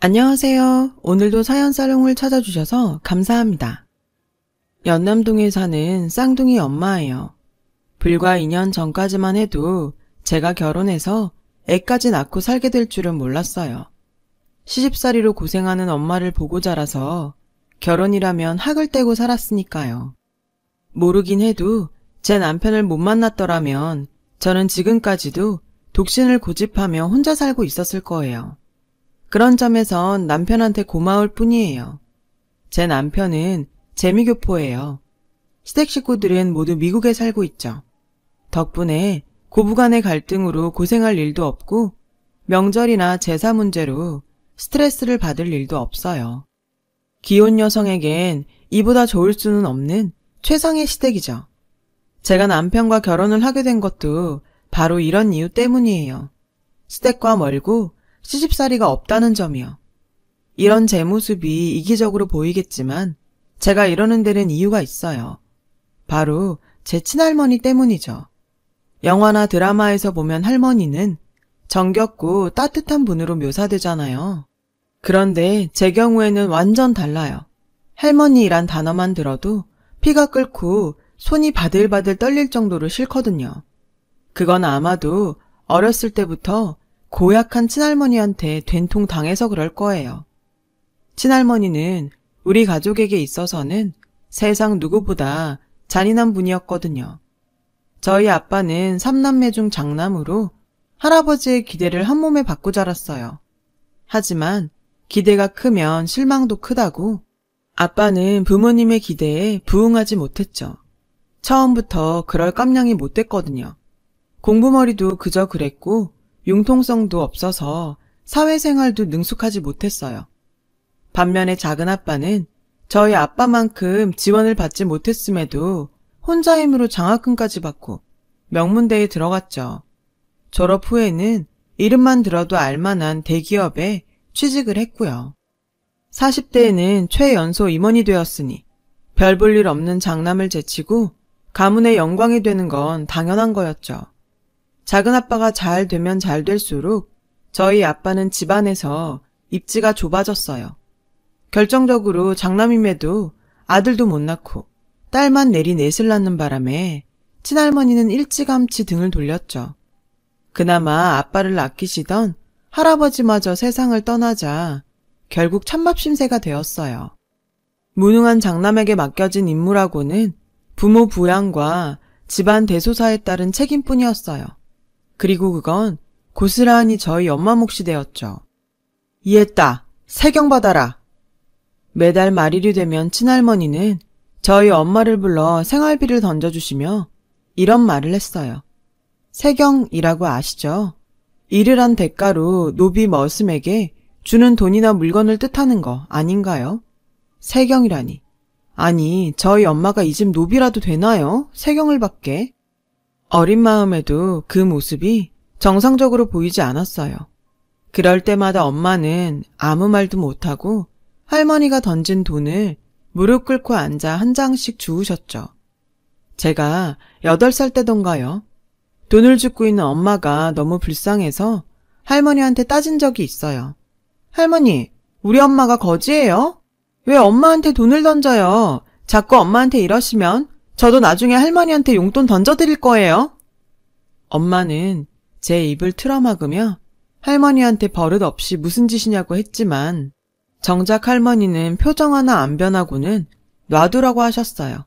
안녕하세요. 오늘도 사연사롱을 찾아주셔서 감사합니다. 연남동에 사는 쌍둥이 엄마예요. 불과 2년 전까지만 해도 제가 결혼해서 애까지 낳고 살게 될 줄은 몰랐어요. 시집살이로 고생하는 엄마를 보고 자라서 결혼이라면 학을 떼고 살았으니까요. 모르긴 해도 제 남편을 못 만났더라면 저는 지금까지도 독신을 고집하며 혼자 살고 있었을 거예요. 그런 점에선 남편한테 고마울 뿐이에요. 제 남편은 재미교포예요. 시댁 식구들은 모두 미국에 살고 있죠. 덕분에 고부간의 갈등으로 고생할 일도 없고 명절이나 제사 문제로 스트레스를 받을 일도 없어요. 기혼 여성에겐 이보다 좋을 수는 없는 최상의 시댁이죠. 제가 남편과 결혼을 하게 된 것도 바로 이런 이유 때문이에요. 시댁과 멀고 시집살이가 없다는 점이요. 이런 제 모습이 이기적으로 보이겠지만 제가 이러는 데는 이유가 있어요. 바로 제 친할머니 때문이죠. 영화나 드라마에서 보면 할머니는 정겹고 따뜻한 분으로 묘사되잖아요. 그런데 제 경우에는 완전 달라요. 할머니란 단어만 들어도 피가 끓고 손이 바들바들 떨릴 정도로 싫거든요. 그건 아마도 어렸을 때부터 고약한 친할머니한테 된통 당해서 그럴 거예요. 친할머니는 우리 가족에게 있어서는 세상 누구보다 잔인한 분이었거든요. 저희 아빠는 3남매 중 장남으로 할아버지의 기대를 한 몸에 받고 자랐어요. 하지만 기대가 크면 실망도 크다고 아빠는 부모님의 기대에 부응하지 못했죠. 처음부터 그럴 깜냥이 못 됐거든요. 공부머리도 그저 그랬고 융통성도 없어서 사회생활도 능숙하지 못했어요. 반면에 작은 아빠는 저희 아빠만큼 지원을 받지 못했음에도 혼자 힘으로 장학금까지 받고 명문대에 들어갔죠. 졸업 후에는 이름만 들어도 알만한 대기업에 취직을 했고요. 40대에는 최연소 임원이 되었으니 별 볼 일 없는 장남을 제치고 가문의 영광이 되는 건 당연한 거였죠. 작은아빠가 잘 되면 잘 될수록 저희 아빠는 집안에서 입지가 좁아졌어요. 결정적으로 장남임에도 아들도 못 낳고 딸만 내리넷을 낳는 바람에 친할머니는 일찌감치 등을 돌렸죠. 그나마 아빠를 아끼시던 할아버지마저 세상을 떠나자 결국 찬밥심세가 되었어요. 무능한 장남에게 맡겨진 임무라고는 부모 부양과 집안 대소사에 따른 책임뿐이었어요. 그리고 그건 고스란히 저희 엄마 몫이 되었죠. 이했다. 세경 받아라. 매달 말일이 되면 친할머니는 저희 엄마를 불러 생활비를 던져주시며 이런 말을 했어요. 세경이라고 아시죠? 일을 한 대가로 노비 머슴에게 주는 돈이나 물건을 뜻하는 거 아닌가요? 세경이라니. 아니, 저희 엄마가 이 집 노비라도 되나요? 세경을 받게. 어린 마음에도 그 모습이 정상적으로 보이지 않았어요. 그럴 때마다 엄마는 아무 말도 못하고 할머니가 던진 돈을 무릎 꿇고 앉아 한 장씩 주우셨죠. 제가 8살 때던가요. 돈을 줍고 있는 엄마가 너무 불쌍해서 할머니한테 따진 적이 있어요. 할머니, 우리 엄마가 거지예요? 왜 엄마한테 돈을 던져요? 자꾸 엄마한테 이러시면 저도 나중에 할머니한테 용돈 던져드릴 거예요. 엄마는 제 입을 틀어막으며 할머니한테 버릇없이 무슨 짓이냐고 했지만 정작 할머니는 표정 하나 안 변하고는 놔두라고 하셨어요.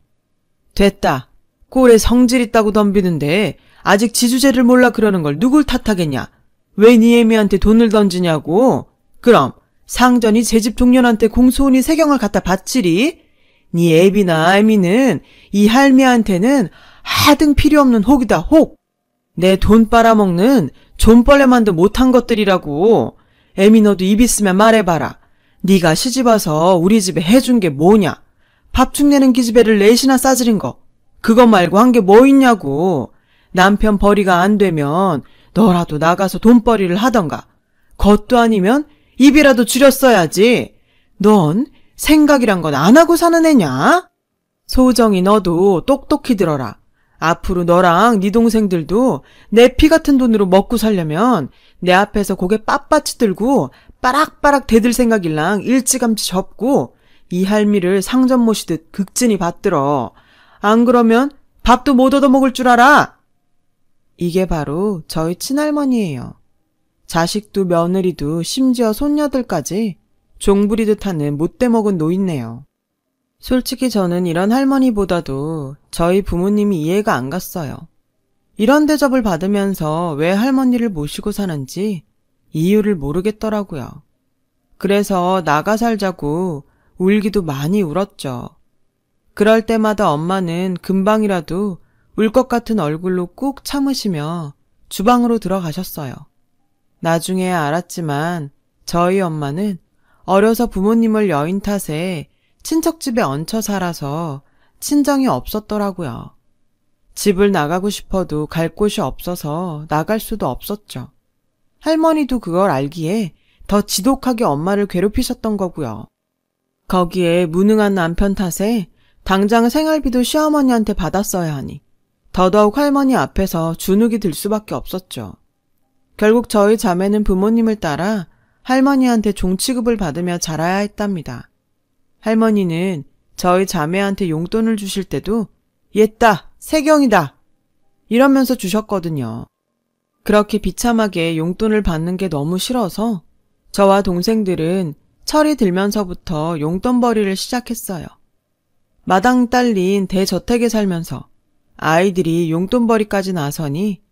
됐다. 꼴에 성질 있다고 덤비는데 아직 지주제를 몰라 그러는 걸 누굴 탓하겠냐. 왜 네 애미한테 돈을 던지냐고. 그럼 상전이 제 집 동년한테 공소원이 세경을 갖다 바치리. 네 애비나 애미는 이 할미한테는 하등 필요 없는 혹이다 혹. 내 돈 빨아먹는 존벌레만도 못한 것들이라고. 애미 너도 입 있으면 말해봐라. 네가 시집와서 우리 집에 해준 게 뭐냐. 밥죽 내는 기집애를 넷이나 싸들인 거. 그거 말고 한 게 뭐 있냐고. 남편 벌이가 안 되면 너라도 나가서 돈벌이를 하던가. 그것도 아니면 입이라도 줄였어야지. 넌 생각이란 건 안 하고 사는 애냐? 소정이 너도 똑똑히 들어라. 앞으로 너랑 네 동생들도 내 피 같은 돈으로 먹고 살려면 내 앞에서 고개 빳빳이 들고 빠락빠락 대들 생각일랑 일찌감치 접고 이 할미를 상전 모시듯 극진히 받들어. 안 그러면 밥도 못 얻어먹을 줄 알아. 이게 바로 저희 친할머니예요. 자식도 며느리도 심지어 손녀들까지 종부리듯 하는 못돼먹은 노인네요. 솔직히 저는 이런 할머니보다도 저희 부모님이 이해가 안 갔어요. 이런 대접을 받으면서 왜 할머니를 모시고 사는지 이유를 모르겠더라고요. 그래서 나가 살자고 울기도 많이 울었죠. 그럴 때마다 엄마는 금방이라도 울 것 같은 얼굴로 꾹 참으시며 주방으로 들어가셨어요. 나중에 알았지만 저희 엄마는 어려서 부모님을 여인 탓에 친척집에 얹혀 살아서 친정이 없었더라고요. 집을 나가고 싶어도 갈 곳이 없어서 나갈 수도 없었죠. 할머니도 그걸 알기에 더 지독하게 엄마를 괴롭히셨던 거고요. 거기에 무능한 남편 탓에 당장 생활비도 시어머니한테 받았어야 하니 더더욱 할머니 앞에서 주눅이 들 수밖에 없었죠. 결국 저희 자매는 부모님을 따라 할머니한테 종취급을 받으며 자라야 했답니다. 할머니는 저희 자매한테 용돈을 주실 때도 옛다, 세경이다 이러면서 주셨거든요. 그렇게 비참하게 용돈을 받는 게 너무 싫어서 저와 동생들은 철이 들면서부터 용돈벌이를 시작했어요. 마당 딸린 대저택에 살면서 아이들이 용돈벌이까지 나서니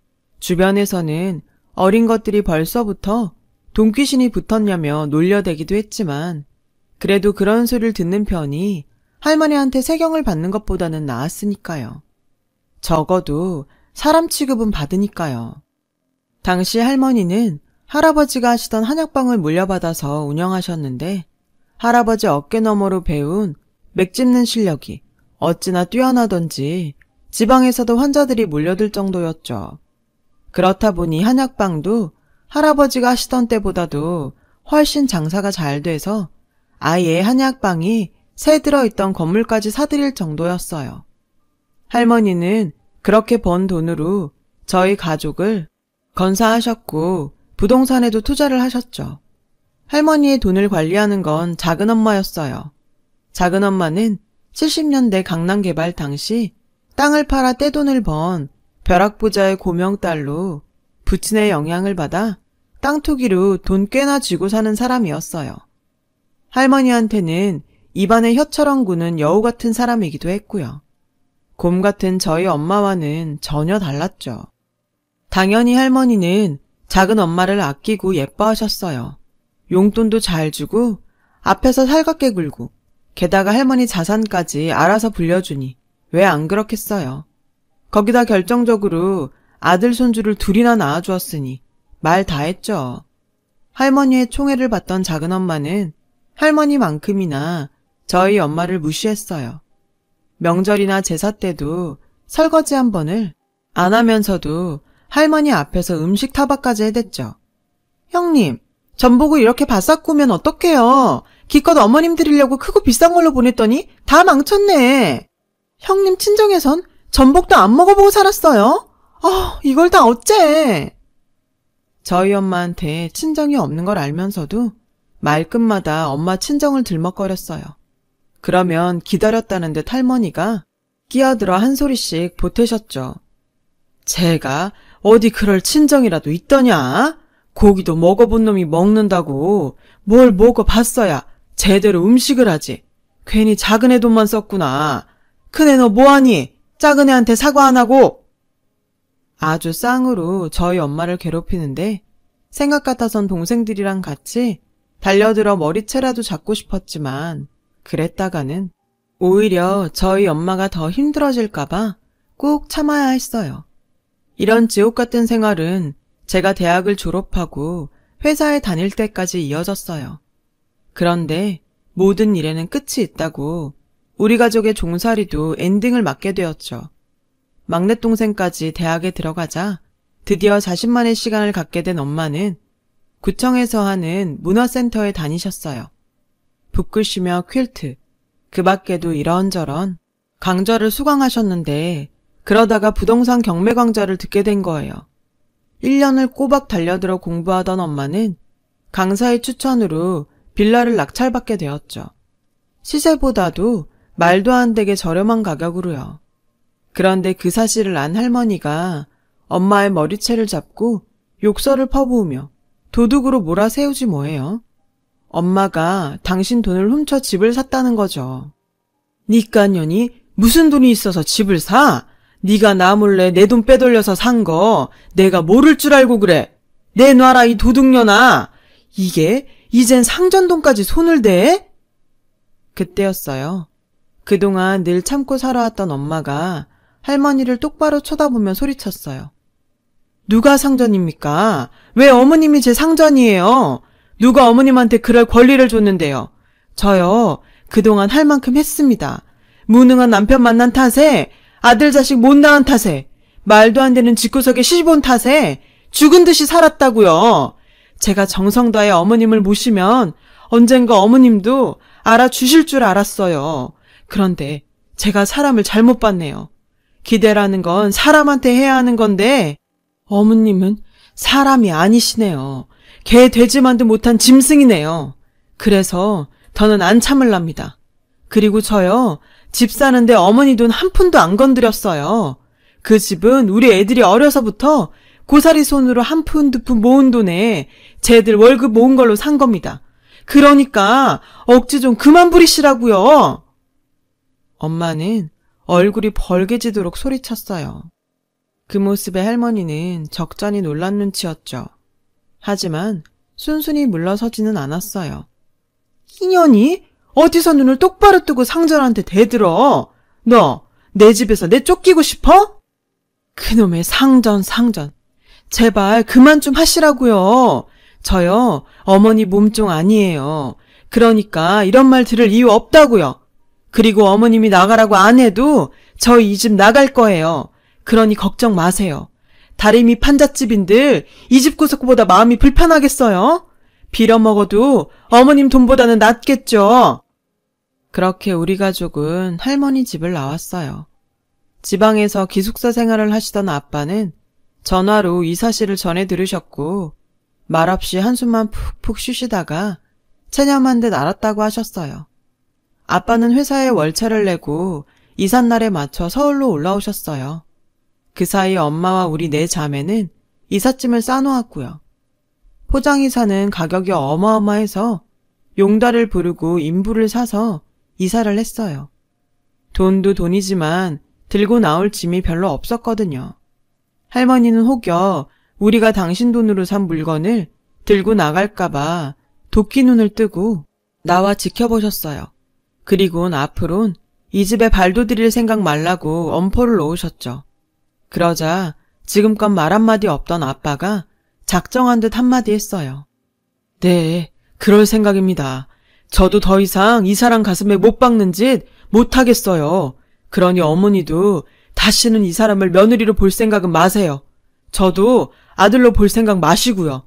주변에서는 어린 것들이 벌써부터 돈귀신이 붙었냐며 놀려대기도 했지만 그래도 그런 소리를 듣는 편이 할머니한테 세경을 받는 것보다는 나았으니까요. 적어도 사람 취급은 받으니까요. 당시 할머니는 할아버지가 하시던 한약방을 물려받아서 운영하셨는데 할아버지 어깨너머로 배운 맥 짚는 실력이 어찌나 뛰어나던지 지방에서도 환자들이 몰려들 정도였죠. 그렇다 보니 한약방도 할아버지가 하시던 때보다도 훨씬 장사가 잘 돼서 아예 한약방이 새 들어있던 건물까지 사들일 정도였어요. 할머니는 그렇게 번 돈으로 저희 가족을 건사하셨고 부동산에도 투자를 하셨죠. 할머니의 돈을 관리하는 건 작은엄마였어요. 작은엄마는 70년대 강남개발 당시 땅을 팔아 떼돈을 번 벼락부자의 고명딸로 부친의 영향을 받아 땅 투기로 돈 꽤나 쥐고 사는 사람이었어요. 할머니한테는 입안에 혀처럼 구는 여우 같은 사람이기도 했고요. 곰 같은 저희 엄마와는 전혀 달랐죠. 당연히 할머니는 작은 엄마를 아끼고 예뻐하셨어요. 용돈도 잘 주고 앞에서 살갑게 굴고 게다가 할머니 자산까지 알아서 불려주니 왜 안 그렇겠어요. 거기다 결정적으로 아들 손주를 둘이나 낳아주었으니 말 다 했죠. 할머니의 총애를 받던 작은엄마는 할머니만큼이나 저희 엄마를 무시했어요. 명절이나 제사 때도 설거지 한 번을 안 하면서도 할머니 앞에서 음식 타박까지 해댔죠. 형님, 전복을 이렇게 바싹 구우면 어떡해요. 기껏 어머님 드리려고 크고 비싼 걸로 보냈더니 다 망쳤네. 형님 친정에선 전복도 안 먹어보고 살았어요. 이걸 다 어째. 저희 엄마한테 친정이 없는 걸 알면서도 말끝마다 엄마 친정을 들먹거렸어요. 그러면 기다렸다는 듯 할머니가 끼어들어 한 소리씩 보태셨죠. 제가 어디 그럴 친정이라도 있더냐? 고기도 먹어본 놈이 먹는다고 뭘 먹어봤어야 제대로 음식을 하지. 괜히 작은 애 돈만 썼구나. 큰애 너 뭐하니? 작은 애한테 사과 안 하고. 아주 쌍으로 저희 엄마를 괴롭히는데 생각 같아선 동생들이랑 같이 달려들어 머리채라도 잡고 싶었지만 그랬다가는 오히려 저희 엄마가 더 힘들어질까봐 꾹 참아야 했어요. 이런 지옥 같은 생활은 제가 대학을 졸업하고 회사에 다닐 때까지 이어졌어요. 그런데 모든 일에는 끝이 있다고 우리 가족의 종살이도 엔딩을 맞게 되었죠. 막내 동생까지 대학에 들어가자 드디어 자신만의 시간을 갖게 된 엄마는 구청에서 하는 문화센터에 다니셨어요. 붓글씨며 퀼트, 그 밖에도 이런저런 강좌를 수강하셨는데 그러다가 부동산 경매 강좌를 듣게 된 거예요. 1년을 꼬박 달려들어 공부하던 엄마는 강사의 추천으로 빌라를 낙찰받게 되었죠. 시세보다도 말도 안 되게 저렴한 가격으로요. 그런데 그 사실을 안 할머니가 엄마의 머리채를 잡고 욕설을 퍼부으며 도둑으로 몰아세우지 뭐예요. 엄마가 당신 돈을 훔쳐 집을 샀다는 거죠. 니까년이 무슨 돈이 있어서 집을 사? 네가 나 몰래 내 돈 빼돌려서 산 거 내가 모를 줄 알고 그래. 내놔라 이 도둑년아. 이게 이젠 상전돈까지 손을 대? 그때였어요. 그동안 늘 참고 살아왔던 엄마가 할머니를 똑바로 쳐다보며 소리쳤어요. 누가 상전입니까? 왜 어머님이 제 상전이에요? 누가 어머님한테 그럴 권리를 줬는데요? 저요, 그동안 할 만큼 했습니다. 무능한 남편 만난 탓에, 아들 자식 못 낳은 탓에, 말도 안 되는 집구석에 시집 온 탓에 죽은 듯이 살았다고요. 제가 정성 다해 어머님을 모시면 언젠가 어머님도 알아주실 줄 알았어요. 그런데 제가 사람을 잘못 봤네요. 기대라는 건 사람한테 해야 하는 건데 어머님은 사람이 아니시네요. 개 돼지만도 못한 짐승이네요. 그래서 더는 안 참을랍니다. 그리고 저요, 집 사는데 어머니 돈 한 푼도 안 건드렸어요. 그 집은 우리 애들이 어려서부터 고사리 손으로 한 푼 두 푼 모은 돈에 쟤들 월급 모은 걸로 산 겁니다. 그러니까 억지 좀 그만 부리시라고요. 엄마는 얼굴이 벌개지도록 소리쳤어요. 그 모습에 할머니는 적잖이 놀란 눈치였죠. 하지만 순순히 물러서지는 않았어요. 이년이 어디서 눈을 똑바로 뜨고 상전한테 대들어? 너 내 집에서 내 쫓기고 싶어? 그놈의 상전. 제발 그만 좀 하시라고요. 저요, 어머니 몸종 아니에요. 그러니까 이런 말 들을 이유 없다고요. 그리고 어머님이 나가라고 안 해도 저희 이 집 나갈 거예요. 그러니 걱정 마세요. 다리미 판잣집인들 이 집 구석보다 마음이 불편하겠어요? 빌어먹어도 어머님 돈보다는 낫겠죠. 그렇게 우리 가족은 할머니 집을 나왔어요. 지방에서 기숙사 생활을 하시던 아빠는 전화로 이 사실을 전해 들으셨고 말없이 한숨만 푹푹 쉬시다가 체념한 듯 알았다고 하셨어요. 아빠는 회사에 월차를 내고 이삿날에 맞춰 서울로 올라오셨어요. 그 사이 엄마와 우리 네 자매는 이삿짐을 싸놓았고요. 포장이사는 가격이 어마어마해서 용달을 부르고 인부를 사서 이사를 했어요. 돈도 돈이지만 들고 나올 짐이 별로 없었거든요. 할머니는 혹여 우리가 당신 돈으로 산 물건을 들고 나갈까봐 도끼 눈을 뜨고 나와 지켜보셨어요. 그리곤 앞으론 이 집에 발도 들일 생각 말라고 엄포를 놓으셨죠. 그러자 지금껏 말 한마디 없던 아빠가 작정한 듯 한마디 했어요. 네, 그럴 생각입니다. 저도 더 이상 이 사람 가슴에 못 박는 짓 못하겠어요. 그러니 어머니도 다시는 이 사람을 며느리로 볼 생각은 마세요. 저도 아들로 볼 생각 마시고요.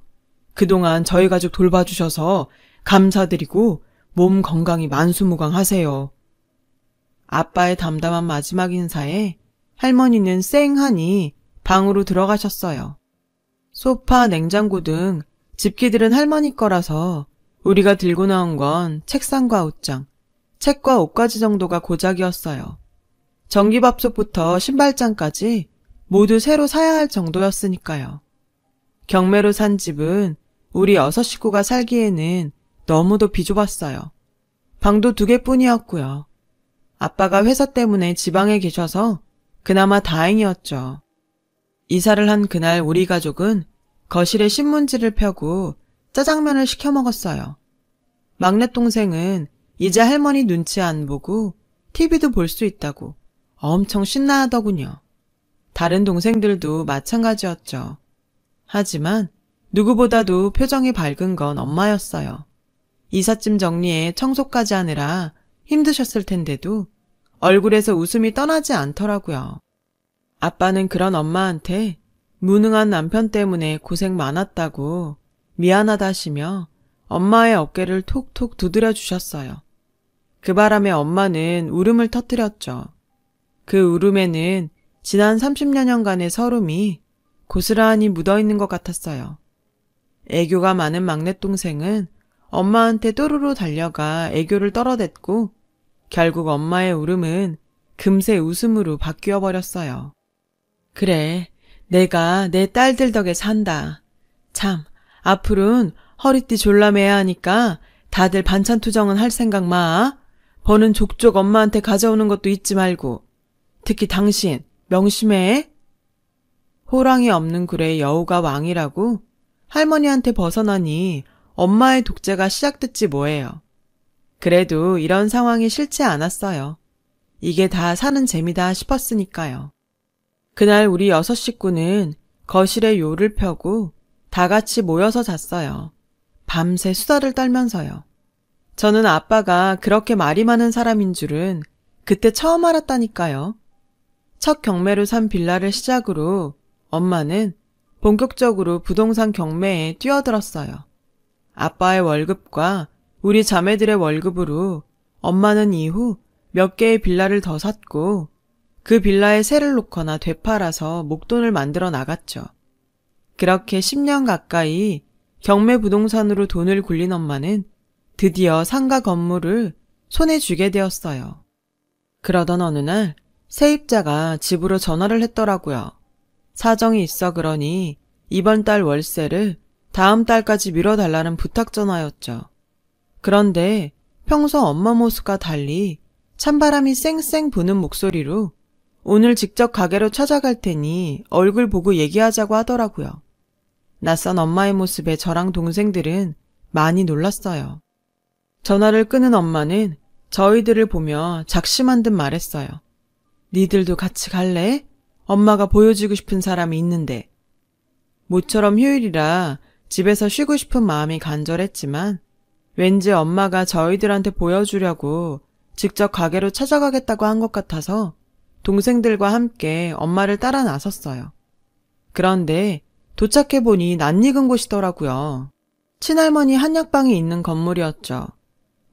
그동안 저희 가족 돌봐주셔서 감사드리고 몸 건강히 만수무강하세요. 아빠의 담담한 마지막 인사에 할머니는 쌩하니 방으로 들어가셨어요. 소파, 냉장고 등 집기들은 할머니 거라서 우리가 들고 나온 건 책상과 옷장, 책과 옷가지 정도가 고작이었어요. 전기밥솥부터 신발장까지 모두 새로 사야 할 정도였으니까요. 경매로 산 집은 우리 6식구가 살기에는 너무도 비좁았어요. 방도 2개뿐이었고요. 아빠가 회사 때문에 지방에 계셔서 그나마 다행이었죠. 이사를 한 그날 우리 가족은 거실에 신문지를 펴고 짜장면을 시켜 먹었어요. 막내 동생은 이제 할머니 눈치 안 보고 TV도 볼 수 있다고 엄청 신나하더군요. 다른 동생들도 마찬가지였죠. 하지만 누구보다도 표정이 밝은 건 엄마였어요. 이삿짐 정리에 청소까지 하느라 힘드셨을 텐데도 얼굴에서 웃음이 떠나지 않더라고요. 아빠는 그런 엄마한테 무능한 남편 때문에 고생 많았다고 미안하다 하시며 엄마의 어깨를 톡톡 두드려 주셨어요. 그 바람에 엄마는 울음을 터뜨렸죠. 그 울음에는 지난 30여 년간의 서름이 고스란히 묻어있는 것 같았어요. 애교가 많은 막내동생은 엄마한테 또르르 달려가 애교를 떨어댔고 결국 엄마의 울음은 금세 웃음으로 바뀌어 버렸어요. 그래, 내가 내 딸들 덕에 산다. 참, 앞으로는 허리띠 졸라매야 하니까 다들 반찬 투정은 할 생각 마. 버는 족족 엄마한테 가져오는 것도 잊지 말고. 특히 당신, 명심해. 호랑이 없는 굴에 여우가 왕이라고 할머니한테 벗어나니 엄마의 독재가 시작됐지 뭐예요. 그래도 이런 상황이 싫지 않았어요. 이게 다 사는 재미다 싶었으니까요. 그날 우리 6 식구는 거실에 요를 펴고 다 같이 모여서 잤어요. 밤새 수다를 떨면서요. 저는 아빠가 그렇게 말이 많은 사람인 줄은 그때 처음 알았다니까요. 첫 경매로 산 빌라를 시작으로 엄마는 본격적으로 부동산 경매에 뛰어들었어요. 아빠의 월급과 우리 자매들의 월급으로 엄마는 이후 몇 개의 빌라를 더 샀고 그 빌라에 세를 놓거나 되팔아서 목돈을 만들어 나갔죠. 그렇게 10년 가까이 경매 부동산으로 돈을 굴린 엄마는 드디어 상가 건물을 손에 쥐게 되었어요. 그러던 어느 날 세입자가 집으로 전화를 했더라고요. 사정이 있어 그러니 이번 달 월세를 다음 달까지 미뤄달라는 부탁 전화였죠. 그런데 평소 엄마 모습과 달리 찬바람이 쌩쌩 부는 목소리로 오늘 직접 가게로 찾아갈 테니 얼굴 보고 얘기하자고 하더라고요. 낯선 엄마의 모습에 저랑 동생들은 많이 놀랐어요. 전화를 끊은 엄마는 저희들을 보며 작심한 듯 말했어요. 니들도 같이 갈래? 엄마가 보여주고 싶은 사람이 있는데. 모처럼 휴일이라 집에서 쉬고 싶은 마음이 간절했지만 왠지 엄마가 저희들한테 보여주려고 직접 가게로 찾아가겠다고 한 것 같아서 동생들과 함께 엄마를 따라 나섰어요. 그런데 도착해보니 낯익은 곳이더라고요. 친할머니 한약방이 있는 건물이었죠.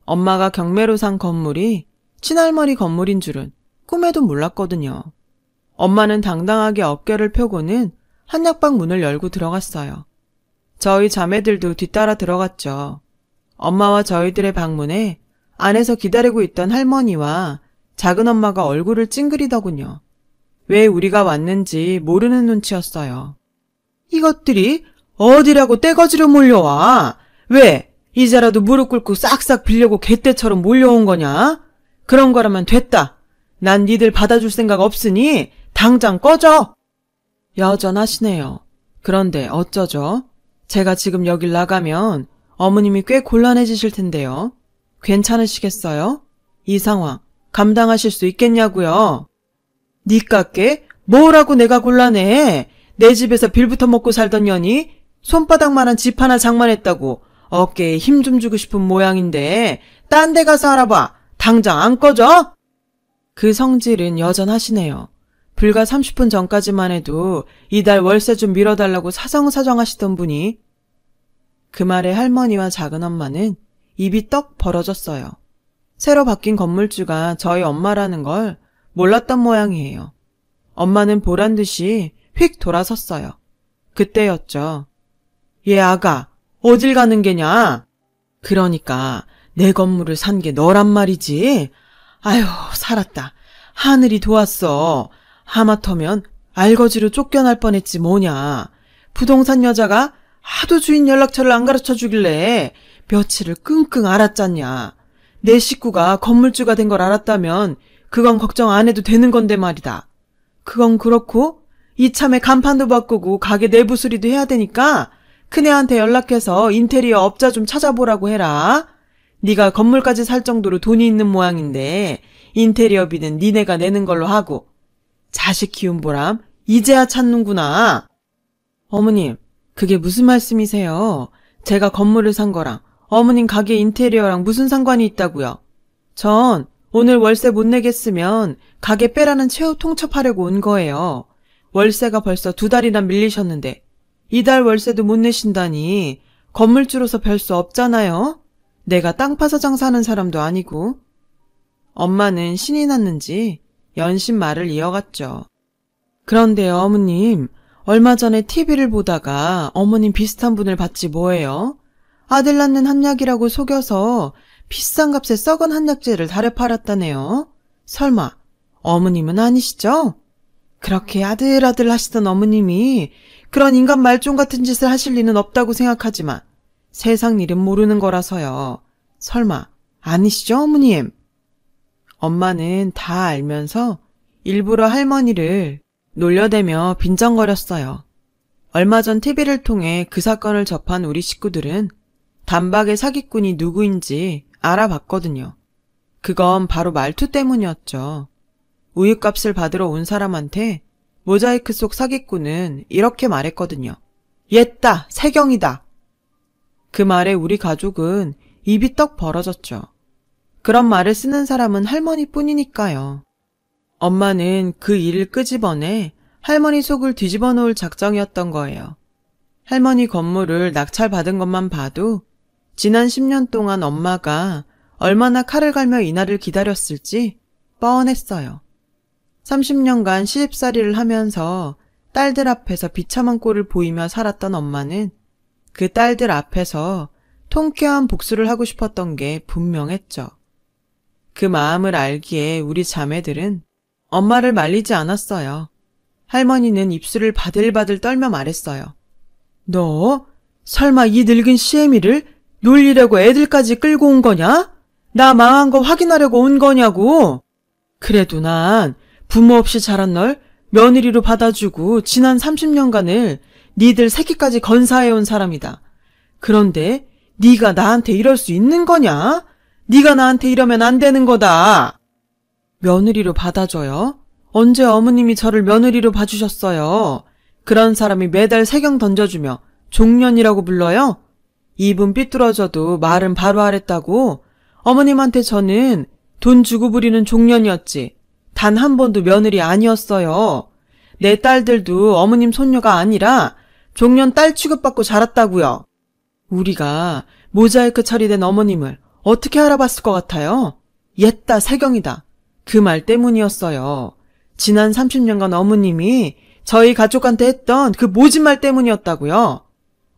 엄마가 경매로 산 건물이 친할머니 건물인 줄은 꿈에도 몰랐거든요. 엄마는 당당하게 어깨를 펴고는 한약방 문을 열고 들어갔어요. 저희 자매들도 뒤따라 들어갔죠. 엄마와 저희들의 방문에 안에서 기다리고 있던 할머니와 작은엄마가 얼굴을 찡그리더군요. 왜 우리가 왔는지 모르는 눈치였어요. 이것들이 어디라고 떼거지로 몰려와? 왜? 이제라도 무릎 꿇고 싹싹 빌려고 개떼처럼 몰려온 거냐? 그런 거라면 됐다. 난 니들 받아줄 생각 없으니 당장 꺼져! 여전하시네요. 그런데 어쩌죠? 제가 지금 여길 나가면 어머님이 꽤 곤란해지실 텐데요. 괜찮으시겠어요? 이 상황 감당하실 수 있겠냐고요? 니깎게 뭐라고 내가 곤란해? 내 집에서 빌부터 먹고 살던 년이 손바닥만한 집 하나 장만했다고 어깨에 힘 좀 주고 싶은 모양인데 딴 데 가서 알아봐. 당장 안 꺼져? 그 성질은 여전하시네요. 불과 30분 전까지만 해도 이달 월세 좀 밀어달라고 사정사정 하시던 분이. 그 말에 할머니와 작은엄마는 입이 떡 벌어졌어요. 새로 바뀐 건물주가 저희 엄마라는 걸 몰랐던 모양이에요. 엄마는 보란듯이 휙 돌아섰어요. 그때였죠. 얘 아가, 어딜 가는 게냐? 그러니까 내 건물을 산 게 너란 말이지. 아휴, 살았다. 하늘이 도왔어. 하마터면 알거지로 쫓겨날 뻔했지 뭐냐. 부동산 여자가 하도 주인 연락처를 안 가르쳐 주길래 며칠을 끙끙 앓았잖냐. 내 식구가 건물주가 된 걸 알았다면 그건 걱정 안 해도 되는 건데 말이다. 그건 그렇고 이참에 간판도 바꾸고 가게 내부 수리도 해야 되니까 큰애한테 연락해서 인테리어 업자 좀 찾아보라고 해라. 네가 건물까지 살 정도로 돈이 있는 모양인데 인테리어비는 니네가 내는 걸로 하고. 자식 키운 보람 이제야 찾는구나. 어머님, 그게 무슨 말씀이세요? 제가 건물을 산 거랑 어머님 가게 인테리어랑 무슨 상관이 있다고요? 전 오늘 월세 못 내겠으면 가게 빼라는 최후 통첩하려고 온 거예요. 월세가 벌써 2달이나 밀리셨는데 이달 월세도 못 내신다니 건물주로서 별 수 없잖아요. 내가 땅 파서 장사하는 사람도 아니고. 엄마는 신이 났는지 연신 말을 이어갔죠. 그런데요, 어머님, 얼마 전에 TV를 보다가 어머님 비슷한 분을 봤지 뭐예요? 아들 낳는 한약이라고 속여서 비싼 값에 썩은 한약재를 달에 팔았다네요. 설마 어머님은 아니시죠? 그렇게 아들아들 하시던 어머님이 그런 인간 말종 같은 짓을 하실 리는 없다고 생각하지만 세상 일은 모르는 거라서요. 설마 아니시죠, 어머님? 엄마는 다 알면서 일부러 할머니를 놀려대며 빈정거렸어요. 얼마 전 TV를 통해 그 사건을 접한 우리 식구들은 단박에 사기꾼이 누구인지 알아봤거든요. 그건 바로 말투 때문이었죠. 우유값을 받으러 온 사람한테 모자이크 속 사기꾼은 이렇게 말했거든요. 옛다, 세경이다. 그 말에 우리 가족은 입이 떡 벌어졌죠. 그런 말을 쓰는 사람은 할머니뿐이니까요. 엄마는 그 일을 끄집어내 할머니 속을 뒤집어 놓을 작정이었던 거예요. 할머니 건물을 낙찰받은 것만 봐도 지난 10년 동안 엄마가 얼마나 칼을 갈며 이날을 기다렸을지 뻔했어요. 30년간 시집살이를 하면서 딸들 앞에서 비참한 꼴을 보이며 살았던 엄마는 그 딸들 앞에서 통쾌한 복수를 하고 싶었던 게 분명했죠. 그 마음을 알기에 우리 자매들은 엄마를 말리지 않았어요. 할머니는 입술을 바들바들 떨며 말했어요. 너 설마 이 늙은 시애미를 놀리려고 애들까지 끌고 온 거냐? 나 망한 거 확인하려고 온 거냐고. 그래도 난 부모 없이 자란 널 며느리로 받아주고 지난 30년간을 니들 새끼까지 건사해온 사람이다. 그런데 네가 나한테 이럴 수 있는 거냐? 네가 나한테 이러면 안 되는 거다. 며느리로 받아줘요? 언제 어머님이 저를 며느리로 봐주셨어요? 그런 사람이 매달 세경 던져주며 종년이라고 불러요? 입은 삐뚤어져도 말은 바로 하랬다고? 어머님한테 저는 돈 주고 부리는 종년이었지. 단 한 번도 며느리 아니었어요. 내 딸들도 어머님 손녀가 아니라 종년 딸 취급받고 자랐다고요. 우리가 모자이크 처리된 어머님을 어떻게 알아봤을 것 같아요? 옛다 세경이다. 그 말 때문이었어요. 지난 30년간 어머님이 저희 가족한테 했던 그 모진 말 때문이었다고요.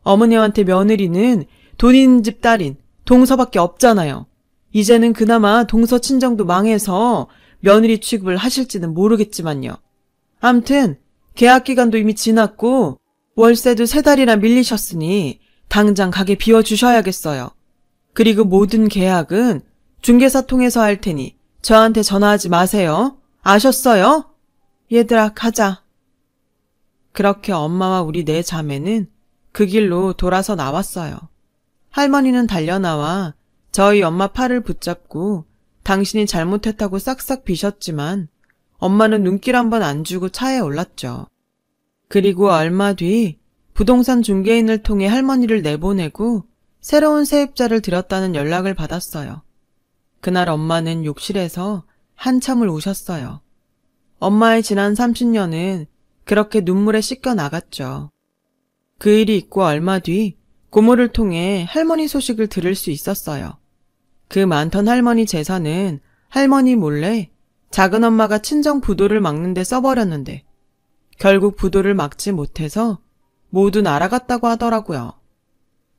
어머님한테 며느리는 돈 있는 집 딸인 동서밖에 없잖아요. 이제는 그나마 동서 친정도 망해서 며느리 취급을 하실지는 모르겠지만요. 암튼 계약기간도 이미 지났고 월세도 3달이나 밀리셨으니 당장 가게 비워주셔야겠어요. 그리고 모든 계약은 중개사 통해서 할 테니 저한테 전화하지 마세요. 아셨어요? 얘들아 가자. 그렇게 엄마와 우리 4 자매는 그 길로 돌아서 나왔어요. 할머니는 달려나와 저희 엄마 팔을 붙잡고 당신이 잘못했다고 싹싹 비셨지만 엄마는 눈길 한번 안 주고 차에 올랐죠. 그리고 얼마 뒤 부동산 중개인을 통해 할머니를 내보내고 새로운 세입자를 들였다는 연락을 받았어요. 그날 엄마는 욕실에서 한참을 우셨어요. 엄마의 지난 30년은 그렇게 눈물에 씻겨 나갔죠. 그 일이 있고 얼마 뒤 고모를 통해 할머니 소식을 들을 수 있었어요. 그 많던 할머니 재산은 할머니 몰래 작은엄마가 친정 부도를 막는 데 써버렸는데 결국 부도를 막지 못해서 모두 날아갔다고 하더라고요.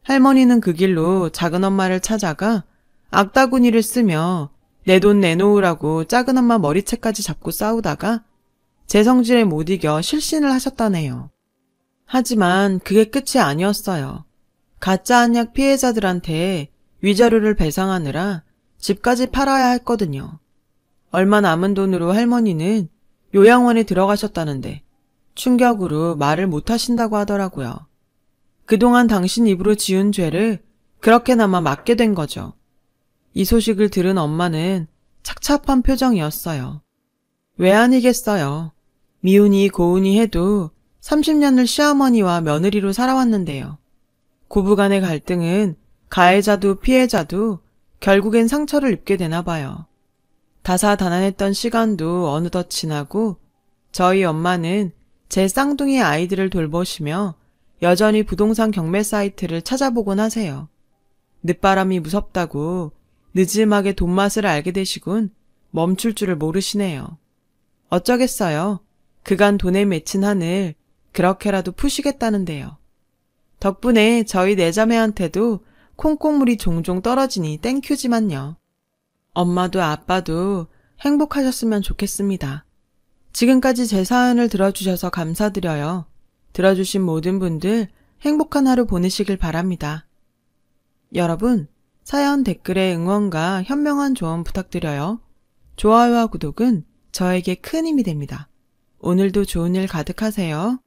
할머니는 그 길로 작은엄마를 찾아가 악다구니를 쓰며 내 돈 내놓으라고 작은엄마 머리채까지 잡고 싸우다가 제 성질에 못 이겨 실신을 하셨다네요. 하지만 그게 끝이 아니었어요. 가짜 한약 피해자들한테 위자료를 배상하느라 집까지 팔아야 했거든요. 얼마 남은 돈으로 할머니는 요양원에 들어가셨다는데 충격으로 말을 못하신다고 하더라고요. 그동안 당신 입으로 지은 죄를 그렇게나마 맞게 된 거죠. 이 소식을 들은 엄마는 착잡한 표정이었어요. 왜 아니겠어요. 미운이 고운이 해도 30년을 시어머니와 며느리로 살아왔는데요. 고부간의 갈등은 가해자도 피해자도 결국엔 상처를 입게 되나 봐요. 다사다난했던 시간도 어느덧 지나고 저희 엄마는 제 쌍둥이 아이들을 돌보시며 여전히 부동산 경매 사이트를 찾아보곤 하세요. 늦바람이 무섭다고 늦음하게 돈맛을 알게 되시군 멈출 줄을 모르시네요. 어쩌겠어요. 그간 돈에 맺힌 한을 그렇게라도 푸시겠다는데요. 덕분에 저희 내자매한테도 콩콩물이 종종 떨어지니 땡큐지만요. 엄마도 아빠도 행복하셨으면 좋겠습니다. 지금까지 제 사연을 들어주셔서 감사드려요. 들어주신 모든 분들 행복한 하루 보내시길 바랍니다. 여러분, 사연 댓글에 응원과 현명한 조언 부탁드려요. 좋아요와 구독은 저에게 큰 힘이 됩니다. 오늘도 좋은 일 가득하세요.